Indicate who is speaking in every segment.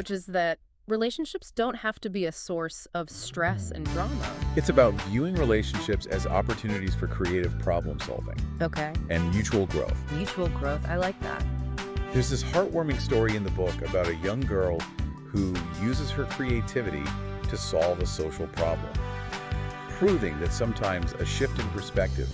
Speaker 1: teaches that relationships don't have to be a source of stress and drama.
Speaker 2: It's about viewing relationships as opportunities for creative problem solving
Speaker 1: Okay.
Speaker 2: and mutual growth.
Speaker 1: Mutual growth. I like that.
Speaker 2: There's this heartwarming story in the book about a young girl who uses her creativity to solve a social problem, proving that sometimes a shift in perspective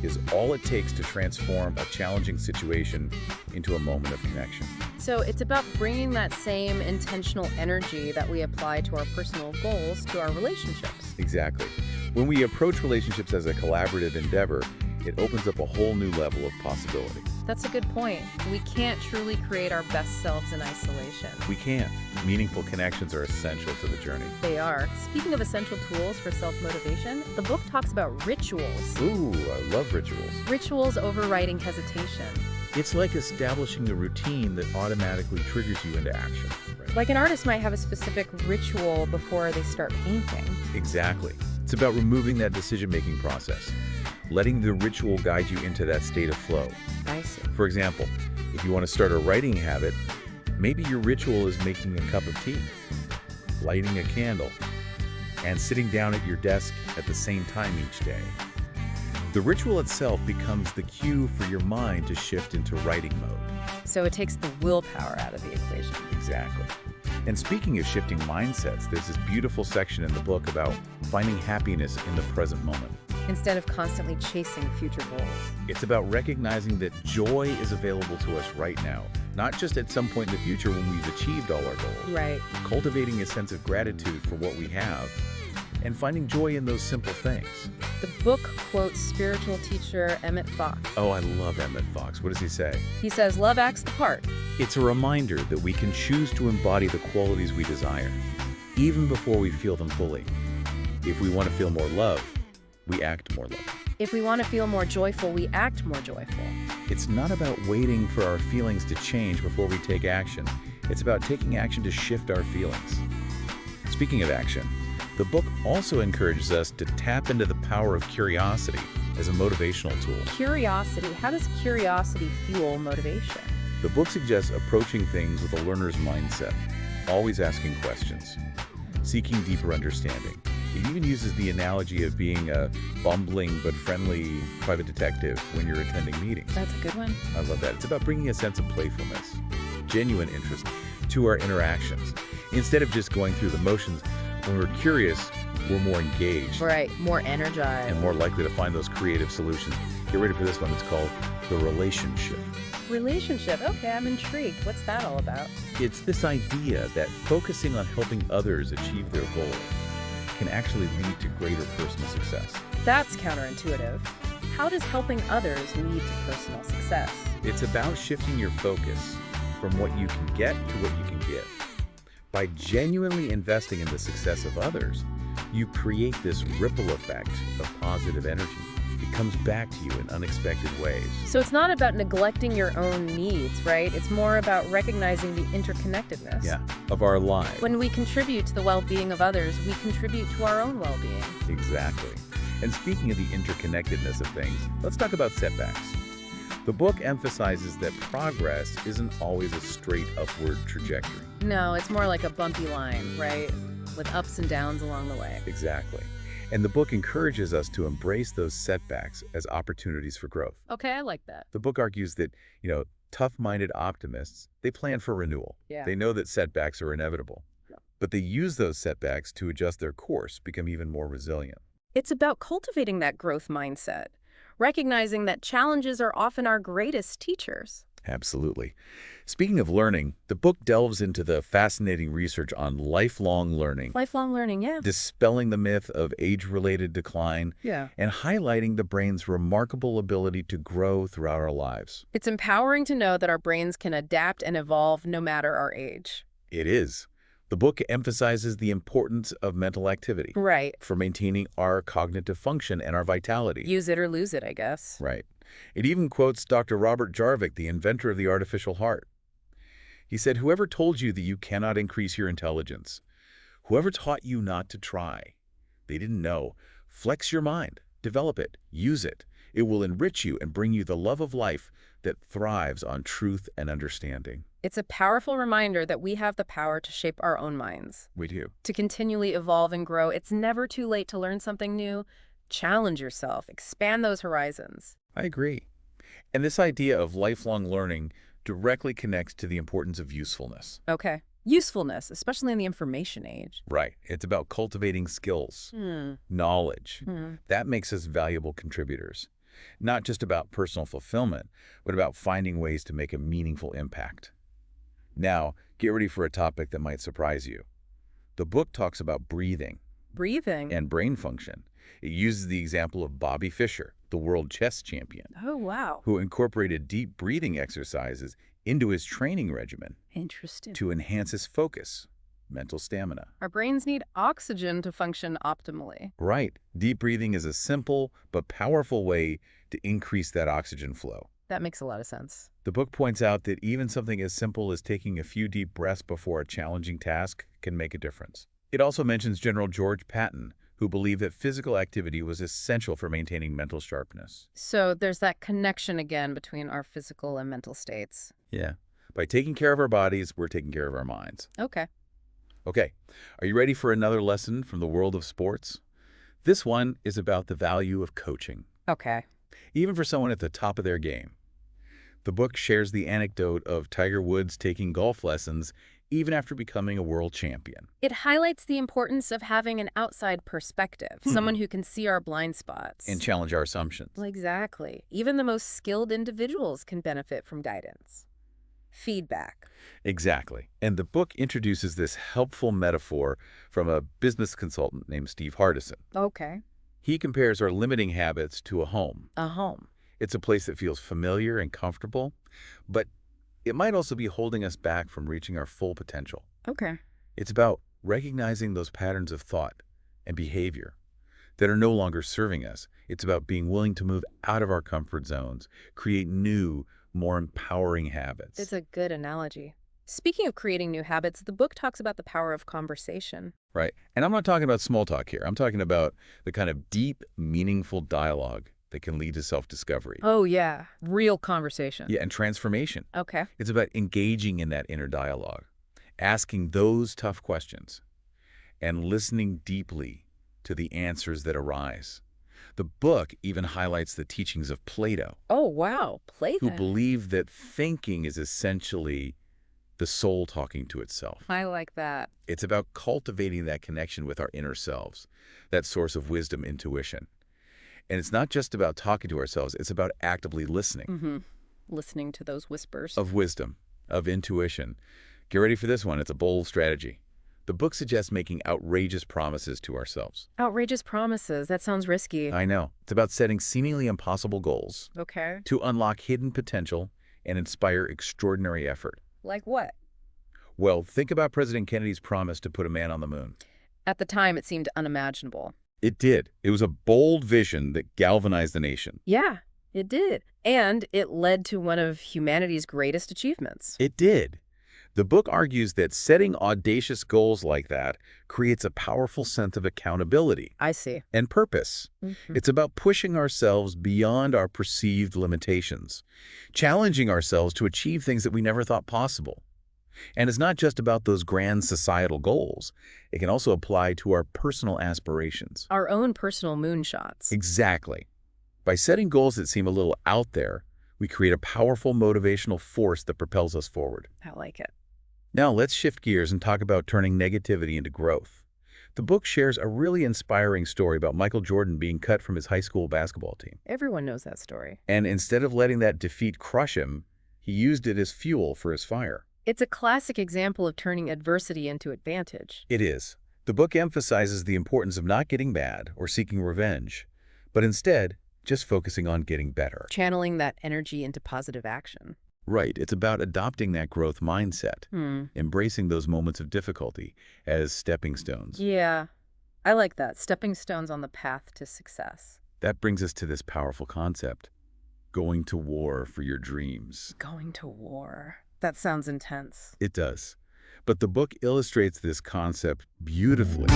Speaker 2: is all it takes to transform a challenging situation into a moment of connection.
Speaker 1: So it's about bringing that same intentional energy that we apply to our personal goals to our relationships.
Speaker 2: Exactly. When we approach relationships as a collaborative endeavor, it opens up a whole new level of possibility.
Speaker 1: That's a good point. We can't truly create our best selves in isolation.
Speaker 2: We can't. Meaningful connections are essential to the journey.
Speaker 1: They are. Speaking of essential tools for self-motivation, the book talks about rituals.
Speaker 2: Ooh, I love rituals.
Speaker 1: Rituals overriding hesitation.
Speaker 2: It's like establishing a routine that automatically triggers you into action. Right?
Speaker 1: Like an artist might have a specific ritual before they start painting.
Speaker 2: Exactly. It's about removing that decision-making process, letting the ritual guide you into that state of flow.
Speaker 1: I see.
Speaker 2: For example, if you want to start a writing habit, maybe your ritual is making a cup of tea, lighting a candle, and sitting down at your desk at the same time each day. The ritual itself becomes the cue for your mind to shift into writing mode.
Speaker 1: So it takes the willpower out of the equation.
Speaker 2: Exactly. And speaking of shifting mindsets, there's this beautiful section in the book about finding happiness in the present moment.
Speaker 1: Instead of constantly chasing future goals.
Speaker 2: It's about recognizing that joy is available to us right now, not just at some point in the future when we've achieved all our goals.
Speaker 1: Right.
Speaker 2: Cultivating a sense of gratitude for what we have and finding joy in those simple things.
Speaker 1: The book quotes spiritual teacher Emmett Fox.
Speaker 2: Oh, I love Emmett Fox. What does he say?
Speaker 1: He says, love acts the part.
Speaker 2: It's a reminder that we can choose to embody the qualities we desire, even before we feel them fully. If we want to feel more love, we act more loving.
Speaker 1: If we want to feel more joyful, we act more joyful.
Speaker 2: It's not about waiting for our feelings to change before we take action. It's about taking action to shift our feelings. Speaking of action, the book also encourages us to tap into the power of curiosity as a motivational tool.
Speaker 1: Curiosity. How does curiosity fuel motivation?
Speaker 2: The book suggests approaching things with a learner's mindset, always asking questions, seeking deeper understanding. It even uses the analogy of being a bumbling but friendly private detective when you're attending meetings.
Speaker 1: That's a good one.
Speaker 2: I love that. It's about bringing a sense of playfulness, genuine interest to our interactions. Instead of just going through the motions, when we're curious, we're more engaged.
Speaker 1: Right, more energized.
Speaker 2: And more likely to find those creative solutions. Get ready for this one. It's called The Relationship.
Speaker 1: Relationship. Okay, I'm intrigued. What's that all about?
Speaker 2: It's this idea that focusing on helping others achieve their goals can actually lead to greater personal success.
Speaker 1: That's counterintuitive. How does helping others lead to personal success?
Speaker 2: It's about shifting your focus from what you can get to what you can give. By genuinely investing in the success of others, you create this ripple effect of positive energy. It comes back to you in unexpected ways.
Speaker 1: So it's not about neglecting your own needs, right? It's more about recognizing the interconnectedness.
Speaker 2: Yeah, of our lives.
Speaker 1: When we contribute to the well-being of others, we contribute to our own well-being.
Speaker 2: Exactly. And speaking of the interconnectedness of things, let's talk about setbacks. The book emphasizes that progress isn't always a straight upward trajectory.
Speaker 1: No, it's more like a bumpy line, right? With ups and downs along the way.
Speaker 2: Exactly. And the book encourages us to embrace those setbacks as opportunities for growth.
Speaker 1: Okay, I like that.
Speaker 2: The book argues that, tough-minded optimists, they plan for renewal.
Speaker 1: Yeah.
Speaker 2: They know that setbacks are inevitable.
Speaker 1: Yeah.
Speaker 2: But they use those setbacks to adjust their course, become even more resilient.
Speaker 1: It's about cultivating that growth mindset, recognizing that challenges are often our greatest teachers.
Speaker 2: Absolutely. Speaking of learning, the book delves into the fascinating research on lifelong learning.
Speaker 1: Lifelong learning, yeah.
Speaker 2: Dispelling the myth of age-related decline.
Speaker 1: Yeah.
Speaker 2: And highlighting the brain's remarkable ability to grow throughout our lives.
Speaker 1: It's empowering to know that our brains can adapt and evolve no matter our age.
Speaker 2: It is. The book emphasizes the importance of mental activity.
Speaker 1: Right.
Speaker 2: For maintaining our cognitive function and our vitality.
Speaker 1: Use it or lose it, I guess.
Speaker 2: Right. It even quotes Dr. Robert Jarvik, the inventor of the artificial heart. He said, "Whoever told you that you cannot increase your intelligence, whoever taught you not to try, they didn't know. Flex your mind, develop it, use it. It will enrich you and bring you the love of life that thrives on truth and understanding."
Speaker 1: It's a powerful reminder that we have the power to shape our own minds,
Speaker 2: We do.
Speaker 1: to continually evolve and grow. It's never too late to learn something new. Challenge yourself, expand those horizons.
Speaker 2: I agree. And this idea of lifelong learning directly connects to the importance of usefulness.
Speaker 1: Okay. Usefulness, especially in the information age.
Speaker 2: Right. It's about cultivating skills, knowledge. That makes us valuable contributors. Not just about personal fulfillment, but about finding ways to make a meaningful impact. Now, get ready for a topic that might surprise you. The book talks about breathing
Speaker 1: Breathing.
Speaker 2: and brain function. It uses the example of Bobby Fischer, the world chess champion,
Speaker 1: Oh, wow.
Speaker 2: who incorporated deep breathing exercises into his training regimen
Speaker 1: Interesting.
Speaker 2: to enhance his focus, mental stamina.
Speaker 1: Our brains need oxygen to function optimally.
Speaker 2: Right. Deep breathing is a simple but powerful way to increase that oxygen flow.
Speaker 1: That makes a lot of sense.
Speaker 2: The book points out that even something as simple as taking a few deep breaths before a challenging task can make a difference. It also mentions General George Patton, who believed that physical activity was essential for maintaining mental sharpness.
Speaker 1: So there's that connection again between our physical and mental states.
Speaker 2: Yeah. By taking care of our bodies, we're taking care of our minds.
Speaker 1: Okay.
Speaker 2: Okay, are you ready for another lesson from the world of sports? This one is about the value of coaching,
Speaker 1: Okay.
Speaker 2: even for someone at the top of their game. The book shares the anecdote of Tiger Woods taking golf lessons even after becoming a world champion.
Speaker 1: It highlights the importance of having an outside perspective, someone who can see our blind spots.
Speaker 2: And challenge our assumptions.
Speaker 1: Exactly. Even the most skilled individuals can benefit from guidance. Feedback.
Speaker 2: Exactly. And the book introduces this helpful metaphor from a business consultant named Steve Hardison.
Speaker 1: Okay.
Speaker 2: He compares our limiting habits to a home.
Speaker 1: A home.
Speaker 2: It's a place that feels familiar and comfortable, but it might also be holding us back from reaching our full potential.
Speaker 1: Okay.
Speaker 2: It's about recognizing those patterns of thought and behavior that are no longer serving us. It's about being willing to move out of our comfort zones, create new, more empowering habits.
Speaker 1: It's a good analogy. Speaking of creating new habits, the book talks about the power of conversation.
Speaker 2: Right. And I'm not talking about small talk here. I'm talking about the kind of deep, meaningful dialogue that can lead to self-discovery.
Speaker 1: Oh, yeah. Real conversation.
Speaker 2: Yeah, and transformation.
Speaker 1: Okay.
Speaker 2: It's about engaging in that inner dialogue, asking those tough questions, and listening deeply to the answers that arise. The book even highlights the teachings of Plato,
Speaker 1: Oh, wow. Play
Speaker 2: who
Speaker 1: that.
Speaker 2: believed that thinking is essentially the soul talking to itself.
Speaker 1: I like that.
Speaker 2: It's about cultivating that connection with our inner selves, that source of wisdom, intuition. And it's not just about talking to ourselves, it's about actively listening.
Speaker 1: Listening to those whispers.
Speaker 2: Of wisdom, of intuition. Get ready for this one. It's a bold strategy. The book suggests making outrageous promises to ourselves.
Speaker 1: Outrageous promises. That sounds risky.
Speaker 2: I know. It's about setting seemingly impossible goals
Speaker 1: Okay.
Speaker 2: to unlock hidden potential and inspire extraordinary effort.
Speaker 1: Like what?
Speaker 2: Well, think about President Kennedy's promise to put a man on the moon.
Speaker 1: At the time, it seemed unimaginable.
Speaker 2: It did. It was a bold vision that galvanized the nation.
Speaker 1: Yeah, it did. And it led to one of humanity's greatest achievements.
Speaker 2: It did. The book argues that setting audacious goals like that creates a powerful sense of accountability
Speaker 1: I see.
Speaker 2: and purpose. It's about pushing ourselves beyond our perceived limitations, challenging ourselves to achieve things that we never thought possible. And it's not just about those grand societal goals. It can also apply to our personal aspirations.
Speaker 1: Our own personal moonshots.
Speaker 2: Exactly. By setting goals that seem a little out there, we create a powerful motivational force that propels us forward.
Speaker 1: I like it.
Speaker 2: Now let's shift gears and talk about turning negativity into growth. The book shares a really inspiring story about Michael Jordan being cut from his high school basketball team.
Speaker 1: Everyone knows that story.
Speaker 2: And instead of letting that defeat crush him, he used it as fuel for his fire.
Speaker 1: It's a classic example of turning adversity into advantage.
Speaker 2: It is. The book emphasizes the importance of not getting mad or seeking revenge, but instead, just focusing on getting better.
Speaker 1: Channeling that energy into positive action.
Speaker 2: Right. It's about adopting that growth mindset, embracing those moments of difficulty as stepping stones.
Speaker 1: Yeah, I like that. Stepping stones on the path to success.
Speaker 2: That brings us to this powerful concept, going to war for your dreams.
Speaker 1: Going to war. That sounds intense.
Speaker 2: It does. But the book illustrates this concept beautifully.